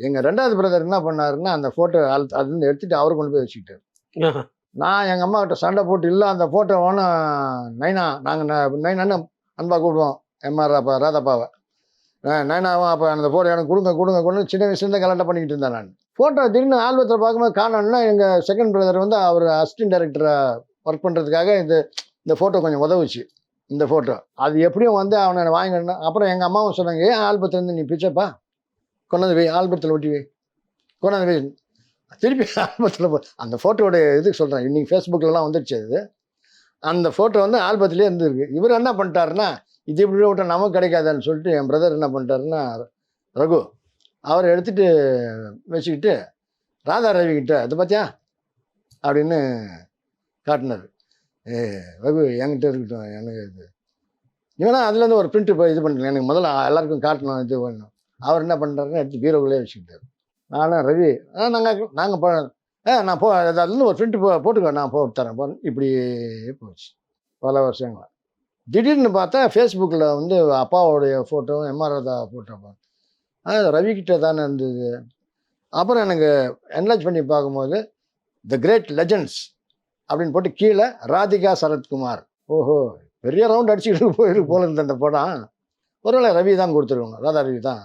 எங்கள் ரெண்டாவது பிரதர் என்ன பண்ணாருன்னா அந்த ஃபோட்டோ அதுலேருந்து எடுத்துகிட்டு அவரை கொண்டு போய் வச்சுக்கிட்டார். ஆஹா. நான் எங்கள் அம்மா கிட்ட சண்டை போட்டு இல்லை அந்த ஃபோட்டோ வேணும் நைனா, நாங்கள் நைனான்னு அன்பா கூப்பிடுவோம் எம்ஆர் ராதாப்பாவை. நைனாவும் அப்போ அந்த ஃபோட்டோ எனக்கு கொடுங்க சின்ன வயசுலேருந்து கலாட்டம் பண்ணிக்கிட்டு இருந்தேன் நான். ஃபோட்டோ திடீர்னு ஆல்பத்தில் பார்க்கும்போது காணோம்னா எங்கள் செகண்ட் பிரதர் வந்து அவர் அசிஸ்டன்ட் டைரக்டராக ஒர்க் பண்ணுறதுக்காக இந்த ஃபோட்டோ கொஞ்சம் உதவுச்சு. இந்த ஃபோட்டோ அது எப்படியும் வந்து அவனை வாங்கிடணும். அப்புறம் எங்கள் அம்மாவும் சொன்னாங்க, ஏன் ஆல்பத்துலேருந்து நீ பிச்சைப்பா கொண்டாந்து வை, ஆல்பத்தில் ஒட்டி வை, கொண்டாந்து வை, திருப்பி ஆல்பத்தில் அந்த ஃபோட்டோடைய இதுக்கு சொல்கிறேன். இன்றைக்கி ஃபேஸ்புக்கிலலாம் வந்துடுச்சு அது. அந்த ஃபோட்டோ வந்து ஆல்பத்திலே இருந்துருக்கு. இவர் என்ன பண்ணிட்டாருன்னா, இது இப்படி விட்டால் நமக்கு கிடைக்காதான்னு சொல்லிட்டு என் பிரதர் என்ன பண்ணிட்டாருன்னா ரகு அவரை எடுத்துகிட்டு வச்சுக்கிட்டு ராதா ரவி கிட்ட அதை பார்த்தியா அப்படின்னு காட்டினார். ரகு என்கிட்ட இருக்கட்டும், எனக்கு இது இவனா அதுலேருந்து ஒரு பிரிண்ட்டு போய் இது பண்ணிட்டேன், எனக்கு முதல்ல எல்லாருக்கும் காட்டணும் இது பண்ணணும். அவர் என்ன பண்ணுறாருன்னா எடுத்து பீரோக்குள்ளே வச்சுக்கிட்டார். நானும் ரவி நாங்கள் நான் அதுலேருந்து ஒரு பிரிண்ட்டு போட்டுக்கோ, நான் போட்டு தரேன் இப்படி போச்சு பல வருஷங்களா. திடீர்னு பார்த்தா ஃபேஸ்புக்கில் வந்து அப்பாவோடைய ஃபோட்டோ எம்ஆர் ராதா ஃபோட்டோ ரவிக்கிட்ட தானே இருந்தது. அப்புறம் எனக்கு என்லார்ஜ் பண்ணி பார்க்கும்போது த கிரேட் லெஜண்ட்ஸ் அப்படின்னு போட்டு கீழே ராதிகா சரத்குமார். ஓஹோ, பெரிய ரவுண்ட் அடிச்சுக்கிட்டு போயிருக்கு போல இருந்த அந்த படம். ஒருவேளை ரவி தான் கொடுத்துருவாங்க, ராதா ரவி தான்